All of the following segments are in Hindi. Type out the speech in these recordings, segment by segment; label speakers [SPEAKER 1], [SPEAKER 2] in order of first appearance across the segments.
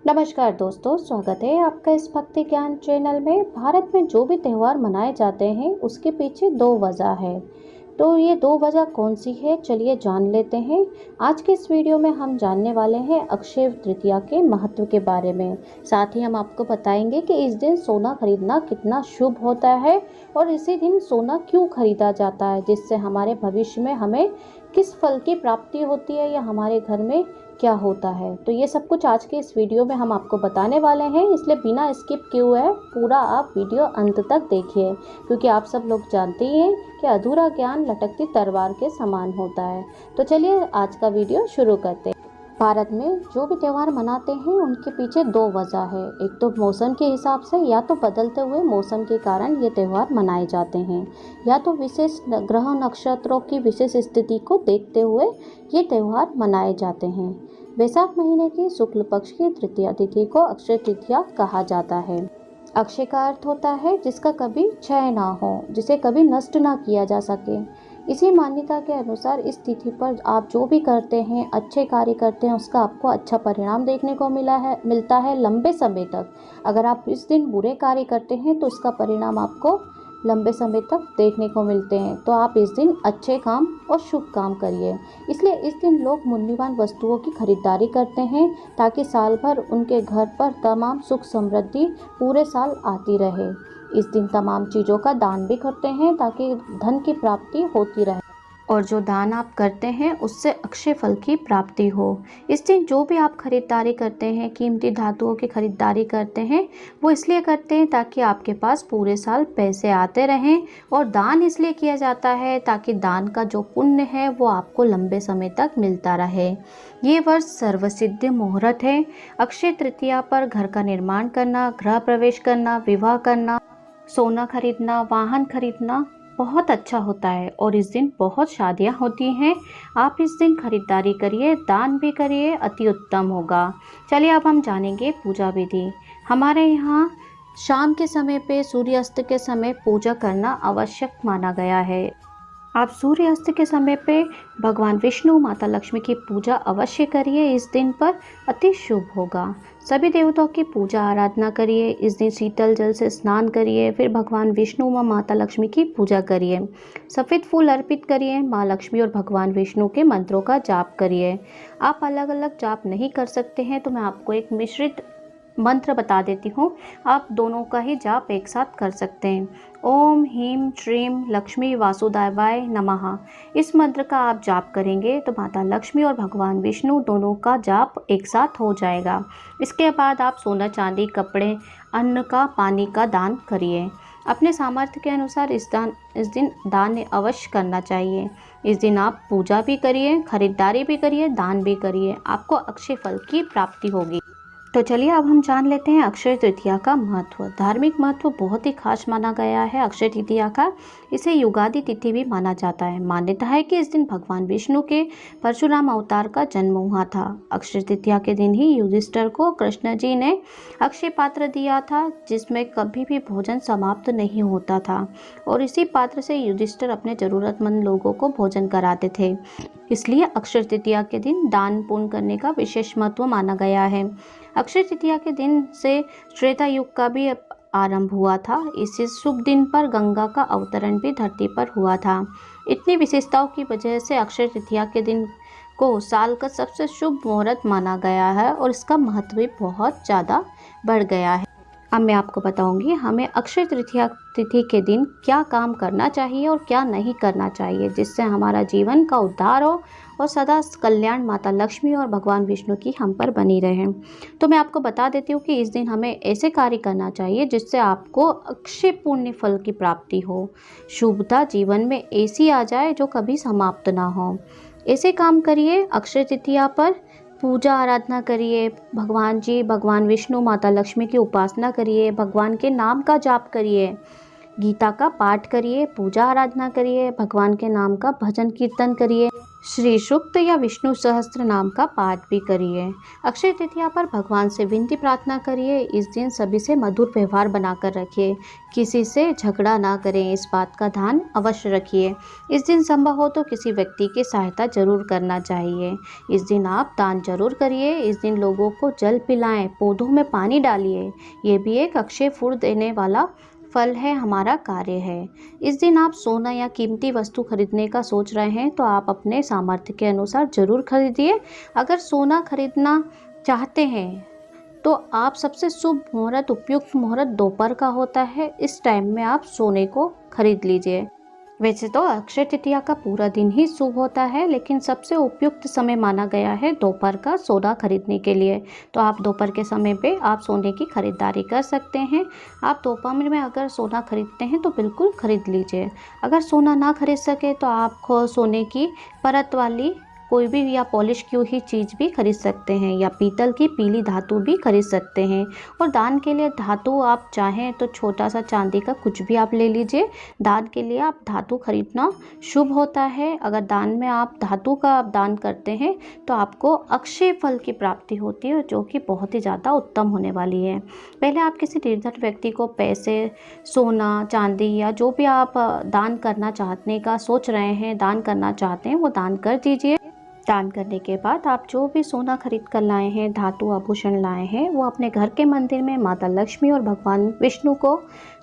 [SPEAKER 1] नमस्कार दोस्तों, स्वागत है आपका इस भक्ति ज्ञान चैनल में। भारत में जो भी त्यौहार मनाए जाते हैं उसके पीछे दो वजह है। तो ये दो वजह कौन सी है, चलिए जान लेते हैं। आज के इस वीडियो में हम जानने वाले हैं अक्षय तृतीया के महत्व के बारे में। साथ ही हम आपको बताएंगे कि इस दिन सोना खरीदना कितना शुभ होता है और इसी दिन सोना क्यों खरीदा जाता है, जिससे हमारे भविष्य में हमें किस फल की प्राप्ति होती है या हमारे घर में क्या होता है। तो ये सब कुछ आज के इस वीडियो में हम आपको बताने वाले हैं, इसलिए बिना स्किप किए हुए पूरा आप वीडियो अंत तक देखिए, क्योंकि आप सब लोग जानते ही हैं कि अधूरा ज्ञान लटकती तलवार के समान होता है। तो चलिए आज का वीडियो शुरू करते हैं। भारत में जो भी त्यौहार मनाते हैं उनके पीछे दो वजह है। एक तो मौसम के हिसाब से, या तो बदलते हुए मौसम के कारण ये त्यौहार मनाए जाते हैं, या तो विशेष ग्रह नक्षत्रों की विशेष स्थिति को देखते हुए ये त्यौहार मनाए जाते हैं। वैशाख महीने की शुक्ल पक्ष की तृतीया तिथि को अक्षय तृतीया कहा जाता है। अक्षय का अर्थ होता है जिसका कभी क्षय ना हो, जिसे कभी नष्ट ना किया जा सके। इसी मान्यता के अनुसार इस तिथि पर आप जो भी करते हैं, अच्छे कार्य करते हैं, उसका आपको अच्छा परिणाम देखने को मिलता है लंबे समय तक। अगर आप इस दिन बुरे कार्य करते हैं तो उसका परिणाम आपको लंबे समय तक देखने को मिलते हैं। तो आप इस दिन अच्छे काम और शुभ काम करिए। इसलिए इस दिन लोग मूल्यवान वस्तुओं की खरीदारी करते हैं ताकि साल भर उनके घर पर तमाम सुख समृद्धि पूरे साल आती रहे। इस दिन तमाम चीज़ों का दान भी करते हैं ताकि धन की प्राप्ति होती रहे, और जो दान आप करते हैं उससे अक्षय फल की प्राप्ति हो। इस दिन जो भी आप खरीदारी करते हैं, कीमती धातुओं की खरीदारी करते हैं, वो इसलिए करते हैं ताकि आपके पास पूरे साल पैसे आते रहें, और दान इसलिए किया जाता है ताकि दान का जो पुण्य है वो आपको लंबे समय तक मिलता रहे। ये वर्ष सर्वसिद्ध मुहूर्त है। अक्षय तृतीया पर घर का निर्माण करना, गृह प्रवेश करना, विवाह करना, सोना खरीदना, वाहन खरीदना बहुत अच्छा होता है, और इस दिन बहुत शादियां होती हैं। आप इस दिन खरीदारी करिए, दान भी करिए, अति उत्तम होगा। चलिए अब हम जानेंगे पूजा विधि। हमारे यहाँ शाम के समय पे सूर्यास्त के समय पूजा करना आवश्यक माना गया है। आप सूर्यास्त के समय पे भगवान विष्णु, माता लक्ष्मी की पूजा अवश्य करिए। इस दिन पर अति शुभ होगा। सभी देवताओं की पूजा आराधना करिए। इस दिन शीतल जल से स्नान करिए, फिर भगवान विष्णु व माता लक्ष्मी की पूजा करिए। सफ़ेद फूल अर्पित करिए। माँ लक्ष्मी और भगवान विष्णु के मंत्रों का जाप करिए। आप अलग अलग जाप नहीं कर सकते हैं तो मैं आपको एक मिश्रित मंत्र बता देती हूँ। आप दोनों का ही जाप एक साथ कर सकते हैं। ओम ह्रीं श्रीं लक्ष्मी वासुदेवाय नमः। इस मंत्र का आप जाप करेंगे तो माता लक्ष्मी और भगवान विष्णु दोनों का जाप एक साथ हो जाएगा। इसके बाद आप सोना, चांदी, कपड़े, अन्न का, पानी का दान करिए। अपने सामर्थ्य के अनुसार इस दिन दान अवश्य करना चाहिए। इस दिन आप पूजा भी करिए, खरीदारी भी करिए, दान भी करिए, आपको अक्षय फल की प्राप्ति होगी। तो चलिए अब हम जान लेते हैं अक्षय तृतीया का महत्व। धार्मिक महत्व बहुत ही खास माना गया है अक्षय तृतीया का। इसे युगादि तिथि भी माना जाता है। मान्यता है कि इस दिन भगवान विष्णु के परशुराम अवतार का जन्म हुआ था। अक्षय तृतीया के दिन ही युधिष्ठिर को कृष्ण जी ने अक्षय पात्र दिया था, जिसमें कभी भी भोजन समाप्त नहीं होता था, और इसी पात्र से युधिष्ठिर अपने जरूरतमंद लोगों को भोजन कराते थे। इसलिए अक्षय तृतीया के दिन दान पुण्य करने का विशेष महत्व माना गया है। अक्षय तृतीया के दिन से त्रेता युग का भी आरंभ हुआ था। इसी शुभ दिन पर गंगा का अवतरण भी धरती पर हुआ था। इतनी विशेषताओं की वजह से अक्षय तृतीया के दिन को साल का सबसे शुभ मुहूर्त माना गया है, और इसका महत्व भी बहुत ज़्यादा बढ़ गया है। अब मैं आपको बताऊंगी हमें अक्षय तृतीया तिथि के दिन क्या काम करना चाहिए और क्या नहीं करना चाहिए, जिससे हमारा जीवन का उद्धार हो और सदा कल्याण माता लक्ष्मी और भगवान विष्णु की हम पर बनी रहे। तो मैं आपको बता देती हूँ कि इस दिन हमें ऐसे कार्य करना चाहिए जिससे आपको अक्षय पुण्य फल की प्राप्ति हो, शुभता जीवन में ऐसी आ जाए जो कभी समाप्त ना हो। ऐसे काम करिए। अक्षय तृतीया पर पूजा आराधना करिए, भगवान विष्णु, माता लक्ष्मी की उपासना करिए, भगवान के नाम का जाप करिए, गीता का पाठ करिए, पूजा आराधना करिए, भगवान के नाम का भजन कीर्तन करिए, श्री सूक्त या विष्णु सहस्त्र नाम का पाठ भी करिए। अक्षय तृतीया पर भगवान से विनती प्रार्थना करिए। इस दिन सभी से मधुर व्यवहार बनाकर रखिए, किसी से झगड़ा ना करें, इस बात का ध्यान अवश्य रखिए। इस दिन संभव हो तो किसी व्यक्ति की सहायता जरूर करना चाहिए। इस दिन आप दान जरूर करिए। इस दिन लोगों को जल पिलाएं, पौधों में पानी डालिए। ये भी एक अक्षय फूल देने वाला फल है, हमारा कार्य है। इस दिन आप सोना या कीमती वस्तु खरीदने का सोच रहे हैं तो आप अपने सामर्थ्य के अनुसार जरूर खरीदिए। अगर सोना खरीदना चाहते हैं तो आप सबसे शुभ मुहूर्त, उपयुक्त मुहूर्त दोपहर का होता है। इस टाइम में आप सोने को खरीद लीजिए। वैसे तो अक्षय तृतीया का पूरा दिन ही शुभ होता है, लेकिन सबसे उपयुक्त समय माना गया है दोपहर का सोना खरीदने के लिए। तो आप दोपहर के समय पे आप सोने की खरीदारी कर सकते हैं। आप दोपहर में अगर सोना खरीदते हैं तो बिल्कुल खरीद लीजिए। अगर सोना ना खरीद सके तो आप सोने की परत वाली कोई भी या पॉलिश की हुई चीज़ भी खरीद सकते हैं, या पीतल की पीली धातु भी खरीद सकते हैं। और दान के लिए धातु आप चाहें तो छोटा सा चांदी का कुछ भी आप ले लीजिए। दान के लिए आप धातु खरीदना शुभ होता है। अगर दान में आप धातु का आप दान करते हैं तो आपको अक्षय फल की प्राप्ति होती है, जो कि बहुत ही ज़्यादा उत्तम होने वाली है। पहले आप किसी निर्धन व्यक्ति को पैसे, सोना, चांदी या जो भी आप दान करना चाहने का सोच रहे हैं, दान करना चाहते हैं, वो दान कर दीजिए। दान करने के बाद आप जो भी सोना खरीद कर लाए हैं, धातु आभूषण लाए हैं, वो अपने घर के मंदिर में माता लक्ष्मी और भगवान विष्णु को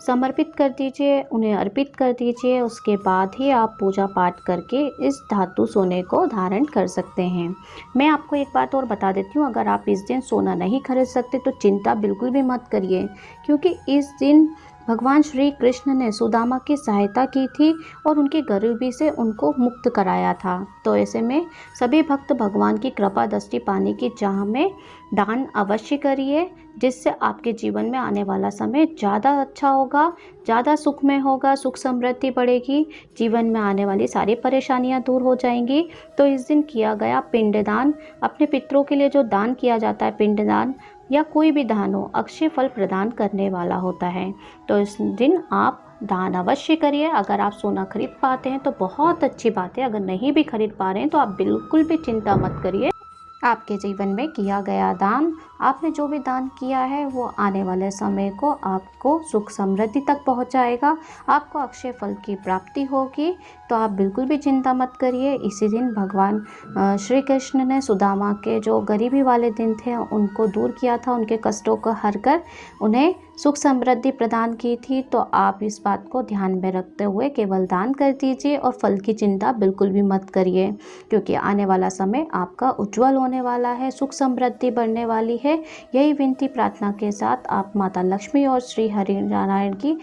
[SPEAKER 1] समर्पित कर दीजिए, उन्हें अर्पित कर दीजिए। उसके बाद ही आप पूजा पाठ करके इस धातु सोने को धारण कर सकते हैं। मैं आपको एक बात और बता देती हूँ, अगर आप इस दिन सोना नहीं खरीद सकते तो चिंता बिल्कुल भी मत करिए, क्योंकि इस दिन भगवान श्री कृष्ण ने सुदामा की सहायता की थी और उनकी गरीबी से उनको मुक्त कराया था। तो ऐसे में सभी भक्त भगवान की कृपा दृष्टि पाने की चाह में दान अवश्य करिए, जिससे आपके जीवन में आने वाला समय ज़्यादा अच्छा होगा, ज़्यादा सुखमय होगा, सुख समृद्धि बढ़ेगी, जीवन में आने वाली सारी परेशानियां दूर हो जाएंगी। तो इस दिन किया गया पिंडदान, अपने पितरों के लिए जो दान किया जाता है, पिंडदान या कोई भी दान हो, अक्षय फल प्रदान करने वाला होता है। तो इस दिन आप दान अवश्य करिए। अगर आप सोना खरीद पाते हैं तो बहुत अच्छी बात है, अगर नहीं भी खरीद पा रहे हैं तो आप बिल्कुल भी चिंता मत करिए। आपके जीवन में किया गया दान, आपने जो भी दान किया है, वो आने वाले समय को आपको सुख समृद्धि तक पहुंचाएगा, आपको अक्षय फल की प्राप्ति होगी। तो आप बिल्कुल भी चिंता मत करिए। इसी दिन भगवान श्री कृष्ण ने सुदामा के जो गरीबी वाले दिन थे उनको दूर किया था, उनके कष्टों को हर कर उन्हें सुख समृद्धि प्रदान की थी। तो आप इस बात को ध्यान में रखते हुए केवल दान कर दीजिए और फल की चिंता बिल्कुल भी मत करिए, क्योंकि आने वाला समय आपका उज्जवल होने वाला है, सुख समृद्धि बढ़ने वाली है। यही विनती प्रार्थना के साथ आप माता लक्ष्मी और श्री हरि नारायण की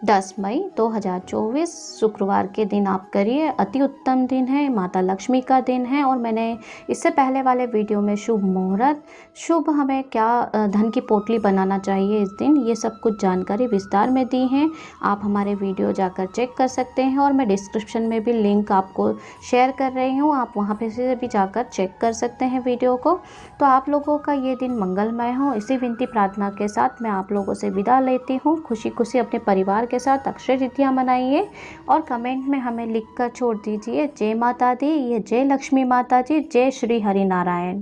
[SPEAKER 1] 10 मई 2024 शुक्रवार के दिन आप करिए। अति उत्तम दिन है, माता लक्ष्मी का दिन है। और मैंने इससे पहले वाले वीडियो में शुभ मुहूर्त, शुभ हमें क्या धन की पोटली बनाना चाहिए इस दिन, ये सब कुछ जानकारी विस्तार में दी हैं। आप हमारे वीडियो जाकर चेक कर सकते हैं, और मैं डिस्क्रिप्शन में भी लिंक आपको शेयर कर रही हूँ, आप वहाँ पे से भी जाकर चेक कर सकते हैं वीडियो को। तो आप लोगों का ये दिन मंगलमय हो, इसी विनती प्रार्थना के साथ मैं आप लोगों से विदा लेती हूँ। खुशी खुशी अपने परिवार के साथ अक्षय तृतीया मनाइए, और कमेंट में हमें लिखकर छोड़ दीजिए जय माता दी, ये जय लक्ष्मी माता जी, जय श्री हरि नारायण।